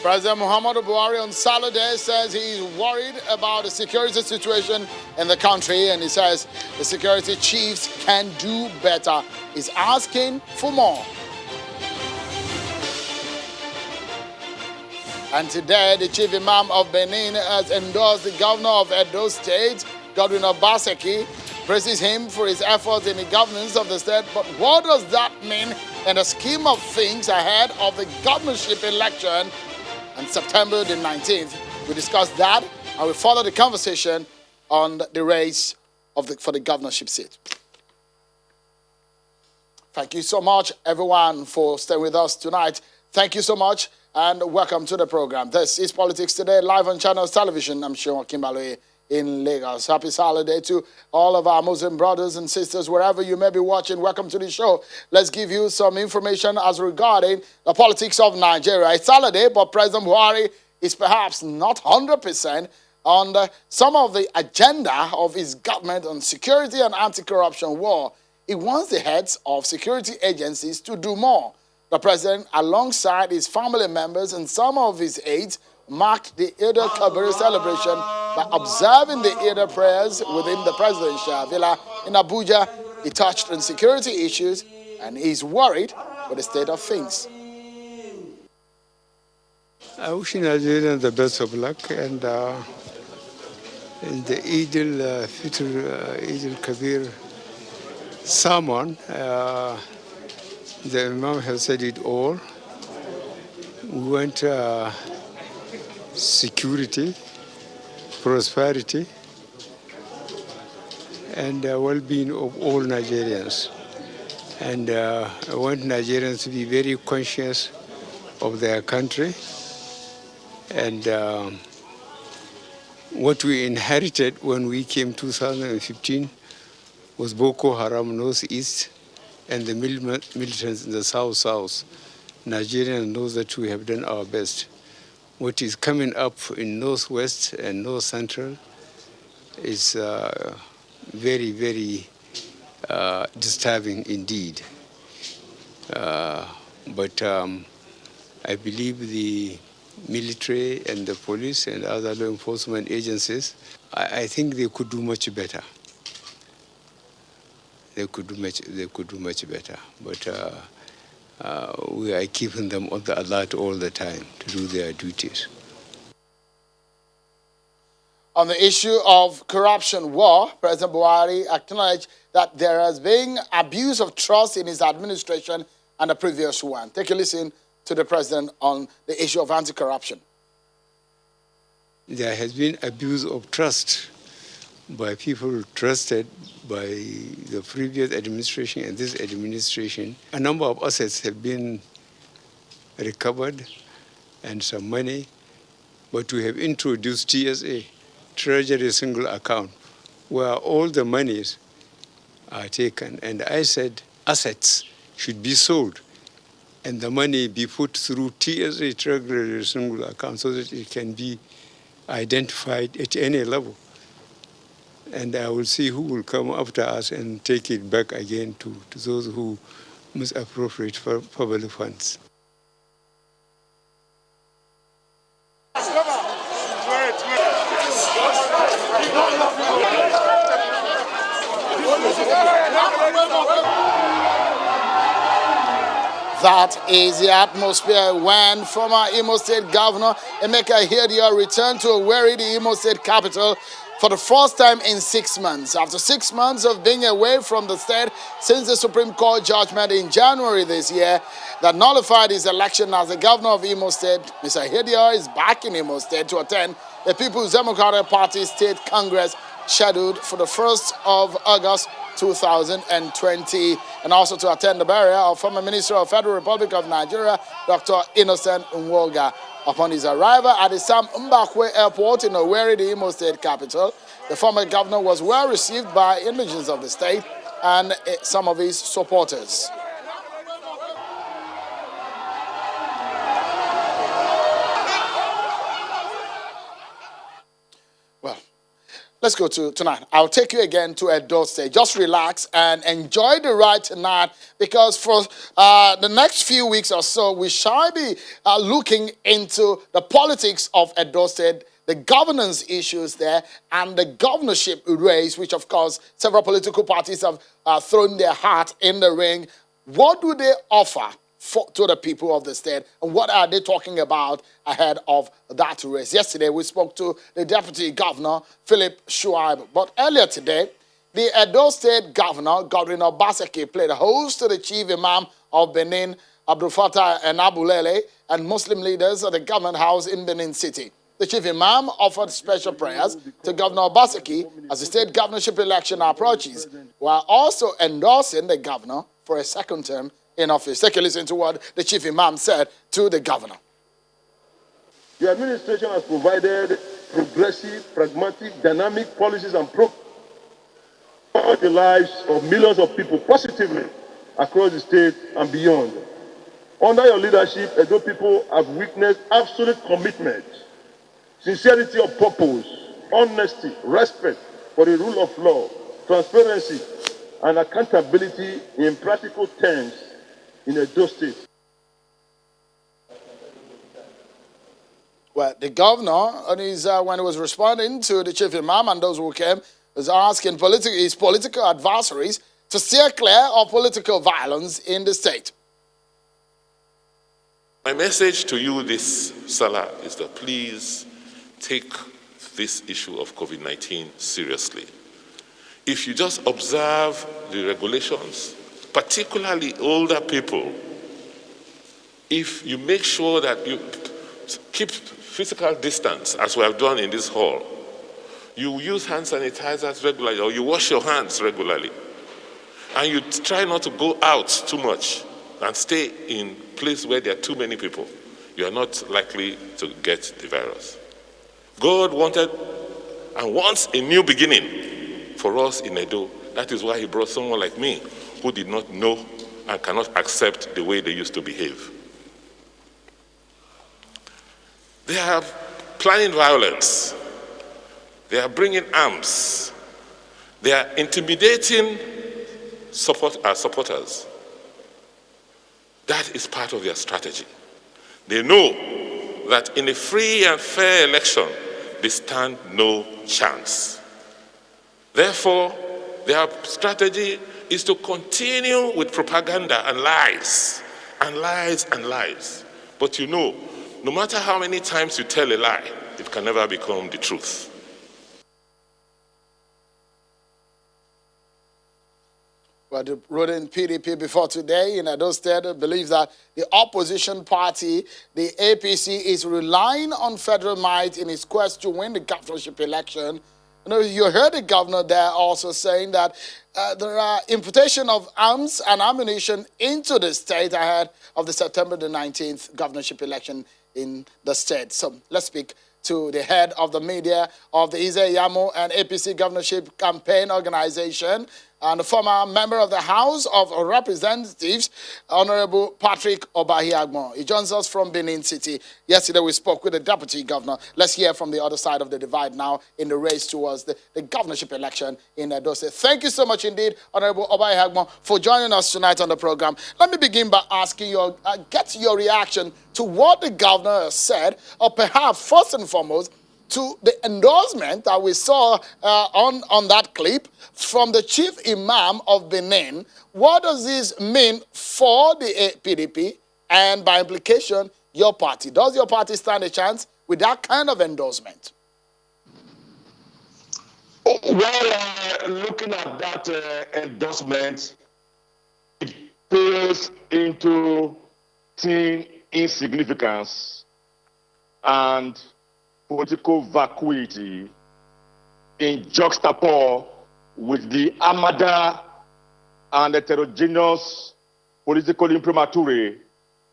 President Muhammadu Buhari on Saturday says he's worried about the security situation in the country, and he says the security chiefs can do better. He's asking for more. And today, the chief imam of Benin has endorsed the governor of Edo State, Godwin Obaseki, praises him for his efforts in the governance of the state. But what does that mean in the scheme of things ahead of the governorship election on September the 19th? We discussed that, and we follow the conversation on the race for the governorship seat. Thank you so much, everyone, for staying with us tonight. Thank you so much, and welcome to the program. This is Politics Today, live on Channels Television. I'm Sean Kimbaloye in Lagos. Happy Saturday to all of our Muslim brothers and sisters, wherever you may be watching. Welcome to the show. Let's give you some information as regarding the politics of Nigeria. It's Saturday, but President Buhari is perhaps not 100% on some of the agenda of his government on security and anti-corruption war. He wants the heads of security agencies to do more. The president, alongside his family members and some of his aides, marked the Eid al-Kabir celebration by observing the Eid prayers within the presidential villa in Abuja. He touched on security issues and is worried for the state of things. I wish Nigerians the best of luck, and in the Eid al-Fitr, Eid al-Kabir sermon, the Imam has said it all. We want security, prosperity, and well-being of all Nigerians. And I want Nigerians to be very conscious of their country and what we inherited when we came 2015 was Boko Haram northeast and the militants in the south. Nigerians know that we have done our best. What is coming up in northwest and north central is very, very disturbing indeed. But I believe the military and the police and other law enforcement agencies, I think they could do much better. They could do much better. But we are keeping them on the alert all the time to do their duties. On the issue of corruption war, President Buhari acknowledged that there has been abuse of trust in his administration and the previous one. Take a listen to the president on the issue of anti-corruption. There has been abuse of trust by people trusted by the previous administration and this administration. A number of assets have been recovered and some money, but we have introduced TSA, Treasury Single Account, where all the monies are taken. And I said assets should be sold and the money be put through TSA, Treasury Single Account, so that it can be identified at any level. And I will see who will come after us and take it back again to those who misappropriate for public funds. That is the atmosphere when former Imo State Governor Emeka Ihedioha returned to Owerri, the Imo State capital, for the first time in 6 months. After 6 months of being away from the state since the Supreme Court judgment in January this year that nullified his election as the governor of Imo State, Mr. Ihedioha is back in Imo State to attend the People's Democratic Party State Congress scheduled for the 1st of August 2020, and also to attend the burial of former Minister of Federal Republic of Nigeria, Dr. Innocent Nwoga. Upon his arrival at the Sam Mbakwe Airport in Owerri, the Imo State capital, the former governor was well received by indigenes of the state and some of his supporters. let's go to tonight. I'll take you again to Edo State. Just relax and enjoy the ride tonight, because for the next few weeks or so, we shall be looking into the politics of Edo State, the governance issues there, and the governorship race, which of course several political parties have thrown their hat in the ring. What do they offer to the people of the state, and what are they talking about ahead of that race? Yesterday, we spoke to the Deputy Governor, Philip Shuaib, but earlier today, the Edo State Governor, Godwin Obaseki, played host to the Chief Imam of Benin, Abdul Fattah Enabulele, and Muslim leaders at the government house in Benin City. The Chief Imam offered special prayers to Governor Obaseki as the state governorship election approaches, while also endorsing the governor for a second term in office. Take a listen to what the Chief Imam said to the governor. The administration has provided progressive, pragmatic, dynamic policies and programs for the lives of millions of people positively across the state and beyond. Under your leadership, Edo people have witnessed absolute commitment, sincerity of purpose, honesty, respect for the rule of law, transparency, and accountability in practical terms in Edo State. Well, the governor, on his, when he was responding to the Chief Imam and those who came, was asking his political adversaries to steer clear of political violence in the state. My message to you this Salah is that please take this issue of COVID-19 seriously. If you just observe the regulations, particularly older people, if you make sure that you keep physical distance, as we have done in this hall, you use hand sanitizers regularly, or you wash your hands regularly, and you try not to go out too much and stay in place where there are too many people, you are not likely to get the virus. God wanted and wants a new beginning for us in Edo. That is why he brought someone like me who did not know and cannot accept the way they used to behave. They are planning violence. They are bringing arms. They are intimidating our supporters. That is part of their strategy. They know that in a free and fair election, they stand no chance. Therefore, their strategy is to continue with propaganda and lies, and lies and lies. But you know, no matter how many times you tell a lie, it can never become the truth. Well, the ruling PDP before today in Edo State believes that the opposition party, the APC, is relying on federal might in its quest to win the governorship election. You heard the governor there also saying that there are importation of arms and ammunition into the state ahead of the September the 19th governorship election in the state. So let's speak to the head of the media of the Ize-Iyamu and APC governorship campaign organization and the former member of the House of Representatives, Honorable Patrick Obahiagmo. He joins us from Benin City. Yesterday we spoke with the deputy governor. Let's hear from the other side of the divide now in the race towards the governorship election in Edo State. Thank you so much indeed, Honorable Obahiagmo, for joining us tonight on the program. Let me begin by asking get your reaction to what the governor has said, or perhaps first and foremost, to the endorsement that we saw on that clip from the Chief Imam of Benin. What does this mean for the PDP and by implication your party? Does your party stand a chance with that kind of endorsement? Well, looking at that endorsement, it pales into thin insignificance and political vacuity in juxtapose with the armada and heterogeneous political imprimatur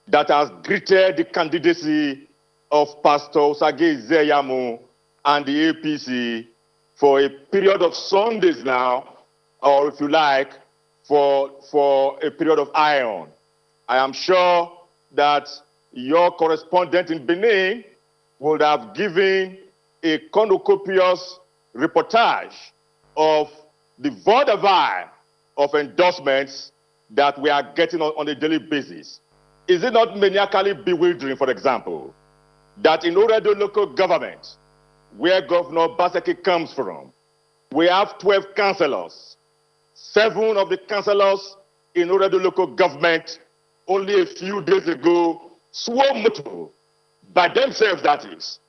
that has greeted the candidacy of Pastor Osagie Ize-Iyamu and the APC for a period of Sundays now, or if you like, for a period of iron. I am sure that your correspondent in Benin would have given a cornucopious reportage of the vaudeville of endorsements that we are getting on a daily basis? Is it not maniacally bewildering, for example, that in Oredo local government, where Governor Obaseki comes from, we have 12 councillors. 7 of the councillors in Oredo local government only a few days ago swore motto by themselves, that is,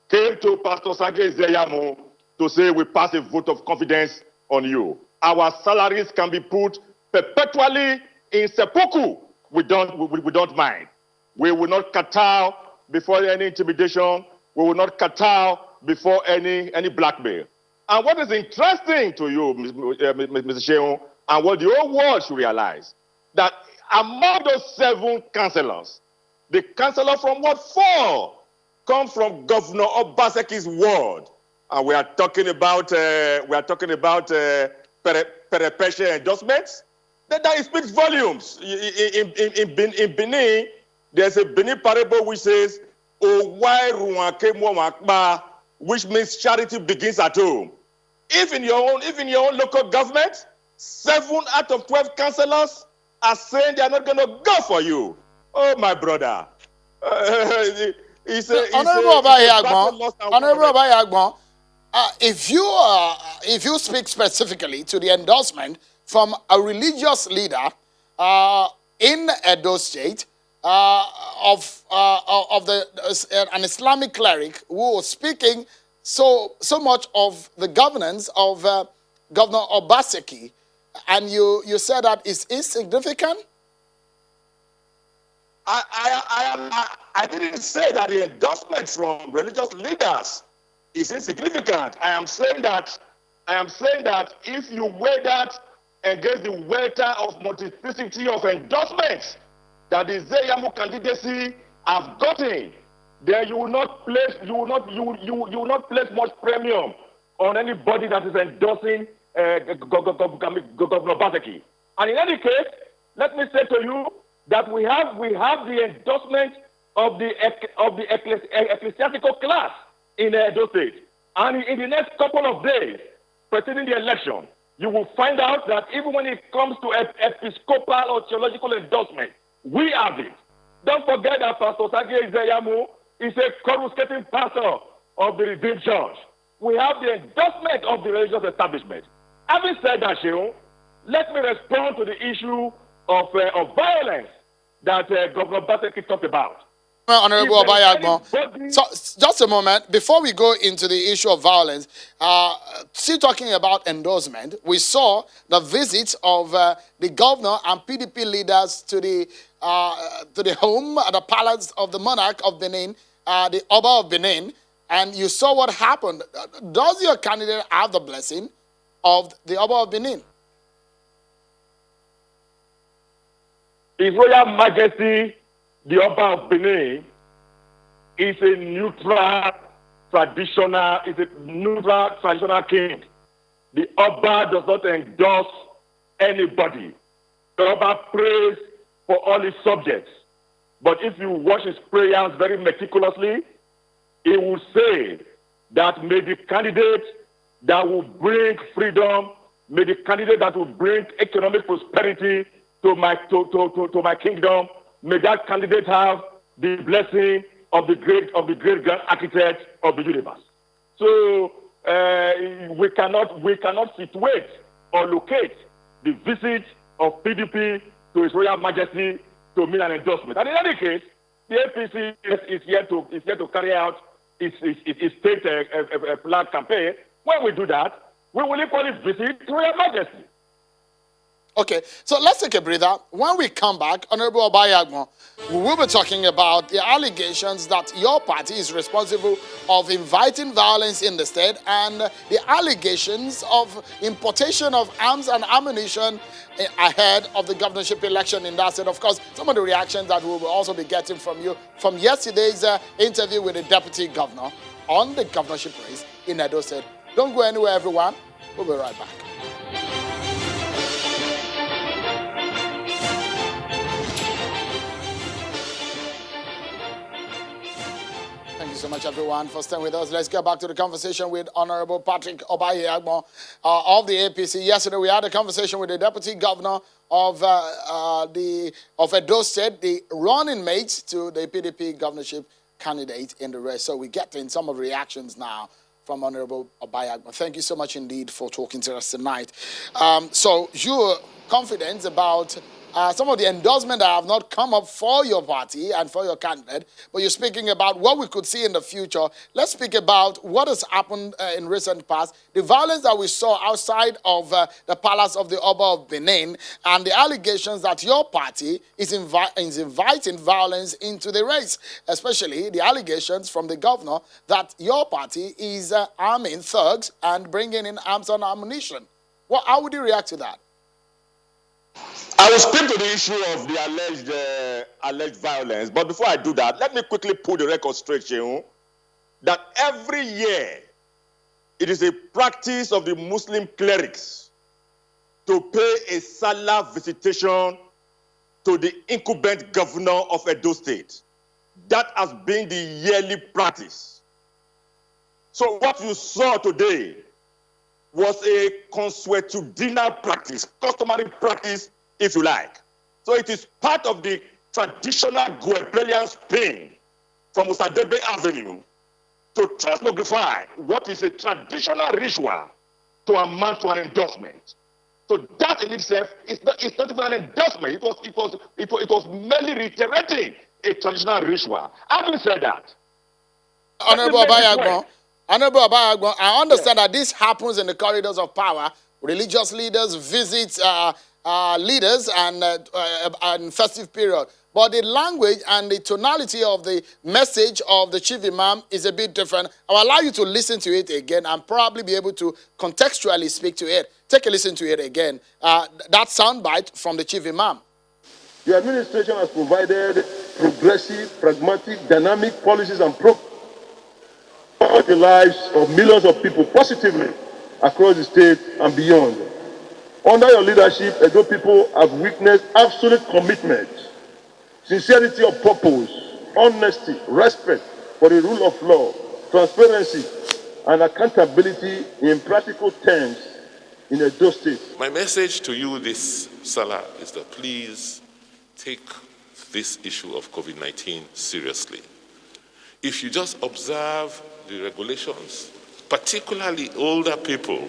came to Pastor Sage Zeyamo to say we pass a vote of confidence on you. Our salaries can be put perpetually in seppuku. We don't mind. We will not kowtow before any intimidation. We will not kowtow before any blackmail. And what is interesting to you, Mr. Shehu, and what the whole world should realize, that among those 7 councillors, the councillor from Ward 4 comes from Governor Obaseki's ward, and we are talking about perpetual endorsements. That speaks volumes. In Benin, there's a Benin parable which says, which means charity begins at home. If in your own local government, 7 out of 12 councillors are saying they are not going to go for you. Oh, my brother. Honorable Obayagbon, if you speak specifically to the endorsement from a religious leader in Edo State of an Islamic cleric who was speaking so much of the governance of Governor Obaseki, and you said that it's insignificant? I didn't say that the endorsement from religious leaders is insignificant. I am saying that if you weigh that against the welter of multiplicity of endorsements that the Zeyamu candidacy have gotten, then you will not place much premium on anybody that is endorsing Governor Obaseki. And in any case, let me say to you that we have the endorsement of the ecclesiastical class in Edo State. And in the next couple of days preceding the election, you will find out that even when it comes to episcopal or theological endorsement, we have it. Don't forget that Pastor Sage Zeyamu is a coruscating pastor of the Redeemed Church. We have the endorsement of the religious establishment. Having said that, Shehu, let me respond to the issue of violence that Governor Obaseki talked about. Honorable Obayagbon, so just a moment before we go into the issue of violence. Still talking about endorsement, we saw the visit of the governor and PDP leaders to the home, the palace of the monarch of Benin, the Oba of Benin, and you saw what happened. Does your candidate have the blessing of the Oba of Benin? His Royal Majesty, the Oba of Benin, is a neutral traditional king. The Oba does not endorse anybody. The Oba prays for all his subjects. But if you watch his prayers very meticulously, he will say that may the candidate that will bring freedom, may the candidate that will bring economic prosperity to my kingdom, may that candidate have the blessing of the great grand architect of the universe. So we cannot situate or locate the visit of PDP to His Royal Majesty to mean an endorsement. And in any case, the APC is yet to carry out its state flag campaign. When we do that, we will equally visit His Royal Majesty. Okay, so let's take a breather. When we come back, Honorable Obayagbon, we will be talking about the allegations that your party is responsible of inviting violence in the state and the allegations of importation of arms and ammunition ahead of the governorship election in that state. Of course, some of the reactions that we will also be getting from you from yesterday's interview with the deputy governor on the governorship race in Edo State. Don't go anywhere, everyone. We'll be right back. so much, everyone, for staying with us. Let's get back to the conversation with Honorable Patrick Obaye Agbon of the APC. Yesterday, we had a conversation with the Deputy Governor of Edo State, the running mate to the PDP governorship candidate in the race. So we're getting some of the reactions now from Honorable Obaye Agbon. Thank you so much indeed for talking to us tonight. So you're confident about some of the endorsement that have not come up for your party and for your candidate, but you're speaking about what we could see in the future. Let's speak about what has happened in recent past, the violence that we saw outside of the palace of the Oba of Benin, and the allegations that your party is inviting violence into the race, especially the allegations from the governor that your party is arming thugs and bringing in arms and ammunition. How would you react to that? I will speak to the issue of the alleged violence, but before I do that, let me quickly put the record straight, Shehu, that every year it is a practice of the Muslim clerics to pay a Salah visitation to the incumbent governor of Edo State. That has been the yearly practice. So what you saw today was a consuetudinal practice, customary practice, if you like. So it is part of the traditional Guebelian spin from Osadebe Avenue to transmogrify what is a traditional ritual to amount to an endorsement. So that in itself is not even an endorsement. It was merely reiterating a traditional ritual. Having said that, Honorable Obaye Agbon, I understand that this happens in the corridors of power. Religious leaders visit leaders and festive period. But the language and the tonality of the message of the chief imam is a bit different. I'll allow you to listen to it again and probably be able to contextually speak to it. Take a listen to it again. That soundbite from the chief imam. Your administration has provided progressive, pragmatic, dynamic policies and programs for the lives of millions of people positively across the state and beyond. Under your leadership, Edo people have witnessed absolute commitment, sincerity of purpose, honesty, respect for the rule of law, transparency, and accountability in practical terms in Edo State. My message to you this Salah is that please take this issue of COVID-19 seriously. If you just observe the regulations, particularly older people.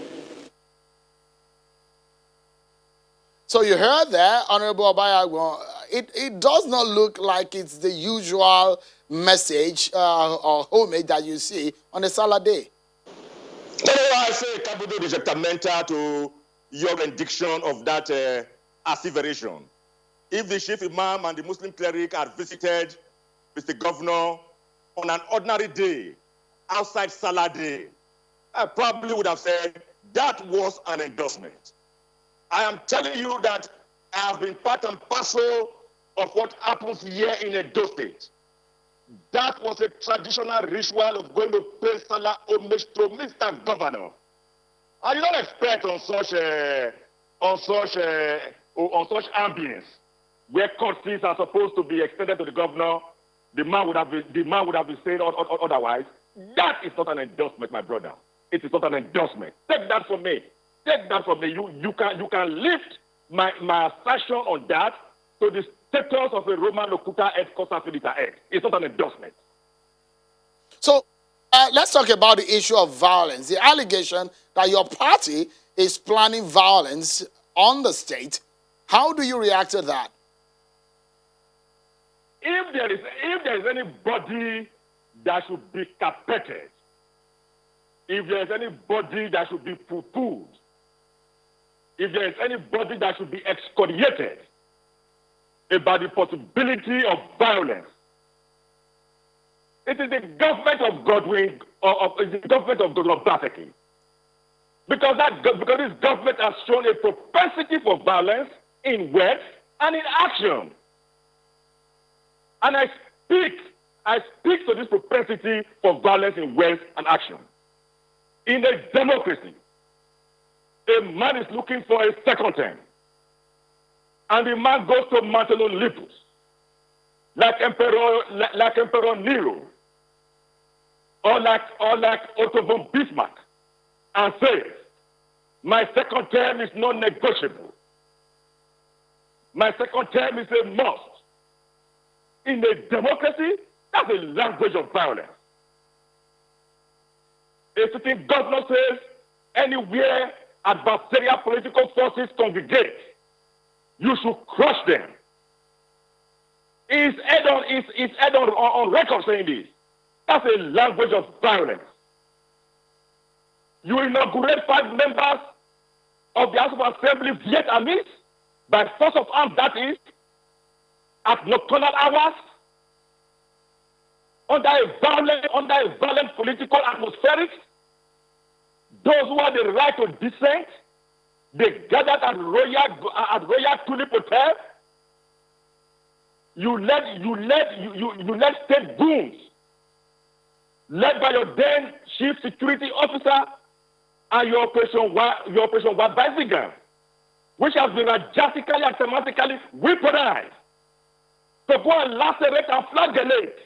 So you heard that, Honorable Obaye Agbon. It does not look like it's the usual message or homage that you see on a Salah day. that's why I say capital rejectamenta to your rendition of that asseveration. If the chief imam and the Muslim cleric had visited Mr. Governor on an ordinary day, outside Salah day, I probably would have said that was an endorsement. I am telling you that I have been part and parcel of what happens here in Edo State. That was a traditional ritual of going to pay Salah homage to Mr. Governor. I did not expect on such ambience, where courtesies are supposed to be extended to the governor, the man would have been saying otherwise. That is not an endorsement, my brother. It is not an endorsement. Take that from me. Take that from me. You can lift my assertion on that to the status of a Roman locuta et cosa finita et. It's not an endorsement. So let's talk about the issue of violence. The allegation that your party is planning violence on the state. How do you react to that? If there is anybody that should be carpeted, if there is anybody that should be poo-pooed, if there is anybody that should be excoriated about the possibility of violence, it is the government of Godwin, the government of Godwin Obaseki. Because this government has shown a propensity for violence in words and in action. And I speak to this propensity for violence in words and action. In a democracy, a man is looking for a second term. And the man goes to Mount Olympus, like Emperor Nero, or like Otto von Bismarck, and say, my second term is not negotiable. My second term is a must. In a democracy, that's a language of violence. A sitting governor says, anywhere adversarial political forces congregate, you should crush them. Is Ed on record saying this? That's a language of violence. You inaugurate 5 members of the House of Assembly Vietnamese by force of arms, that is, at nocturnal hours, under a violent political atmosphere. Those who have the right to dissent, they gathered at Royal Tulip Hotel. You let state goons, led by your then chief security officer and your operation Wabasigan, which has been drastically and systematically weaponized, to go and lacerate and flagellate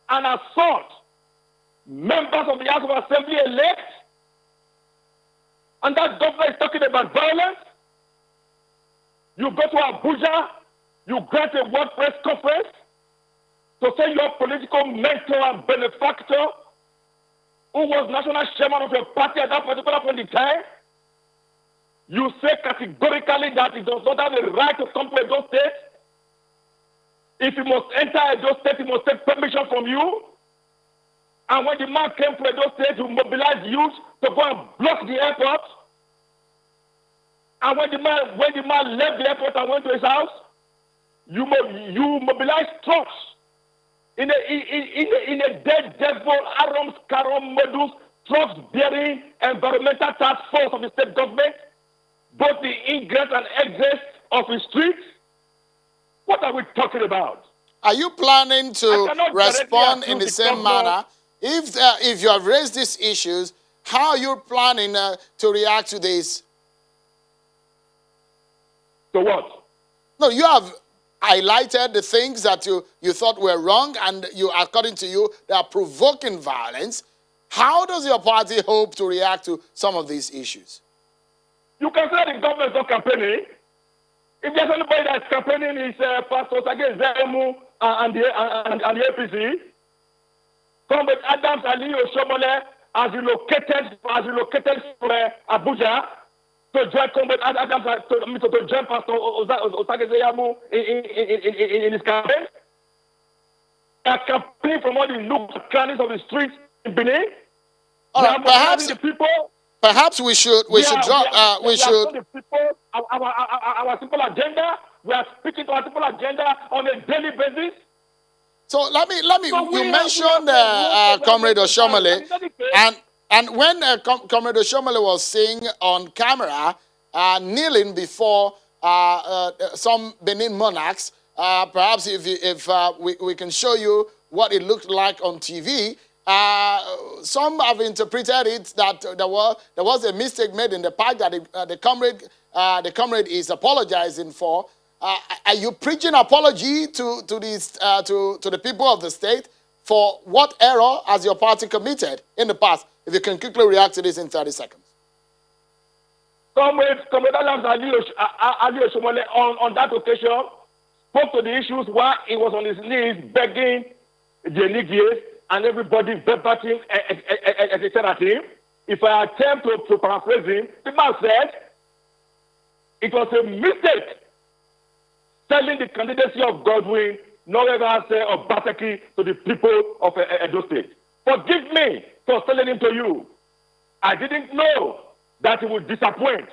and assault members of the House of Assembly elect. And that governor is talking about violence. You go to Abuja, you grant a world press conference to say your political mentor and benefactor, who was national chairman of your party at that particular point in time, you say categorically that he does not have the right to come to Edo State. If he must enter Edo State, he must take permission from you. And when the man came to Edo State, you mobilized youth to go and block the airport. And when the man left the airport and went to his house, you mobilized trucks in a dead devil, Aram Scarum modus, trucks bearing environmental task force of the state government, both the ingress and exit of the streets. What are we talking about? Are you planning to respond in the same manner? If you have raised these issues, how are you planning to react to this? So what? No, you have highlighted the things that you thought were wrong, and according to you, they are provoking violence. How does your party hope to react to some of these issues? You can say the government is not campaigning. If there's anybody that's campaigning, it's Pastor Sage Zemu and the APC. Comrade Adams Ali Oshomole has relocated to Abuja to join Comrade Adams to join Pastor Osage Zemu in his campaign. They are campaigning from all the nooks and crannies of the streets in Benin. All right, perhaps we should drop. Our simple agenda. We are speaking to our simple agenda on a daily basis. So let me. You mentioned Comrade Oshomole, and when Comrade Oshomole was seen on camera kneeling before some Benin monarchs, perhaps if we can show you what it looked like on TV. Some have interpreted it that there was a mistake made in the part that the comrade is apologizing for. Are you preaching apology to the people of the state for what error has your party committed in the past? If you can quickly react to this in 30 seconds. Comrade Adams Ali Oshomole on that occasion spoke to the issues while he was on his knees begging the Nigerians and everybody verbatim at him. If I attempt to paraphrase him, the man said it was a mistake selling the candidacy of Godwin, Norevase or Bateki to the people of Edo State. Forgive me for selling him to you. I didn't know that he would disappoint.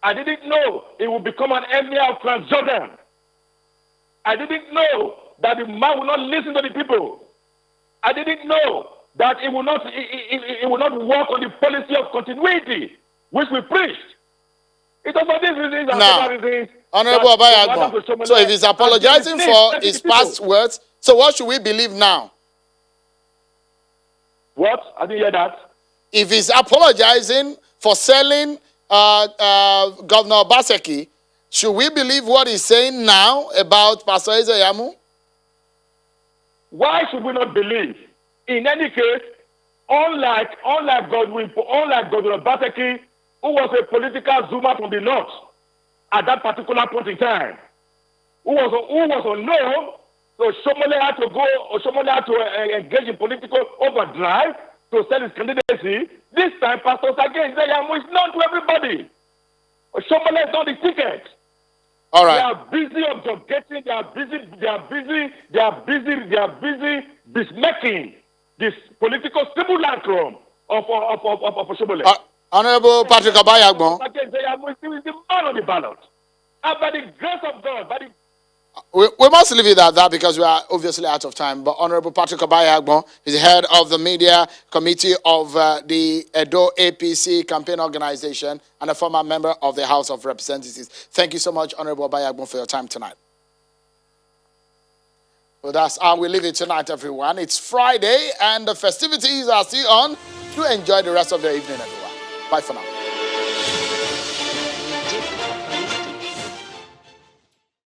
I didn't know he would become an emir of Transjordan. I didn't know that the man would not listen to the people. I didn't know that it will not work on the policy of continuity, which we preached. It was for these reasons and other reasons. Honorable Abayagbon, so if he's apologizing for his past words, so what should we believe now? What? I didn't hear that. If he's apologizing for selling Governor Obaseki, should we believe what he's saying now about Pastor Ezeyamu? Why should we not believe? In any case, unlike Godwin Obaseki, who was a political zoomer from the north at that particular point in time, who was unknown. So Shomole had to engage in political overdrive to sell his candidacy. This time, Pastor Sage Nzeyamu is known to everybody. Shomole is not the ticket. All right. They are busy objecting. They are busy besmirking this political simulacrum of Shomole. Honorable Patrick Abayagbon. Sage Nzeyamu is the man on the ballot. And by the grace of God, We must leave it at that because we are obviously out of time. But Honorable Patrick Abayagbon is the head of the media committee of the Edo APC campaign organization and a former member of the House of Representatives. Thank you so much, Honorable Abayagbon, for your time tonight. Well, that's how we leave it tonight, everyone. It's Friday and the festivities are still on. Do enjoy the rest of your evening, everyone. Bye for now.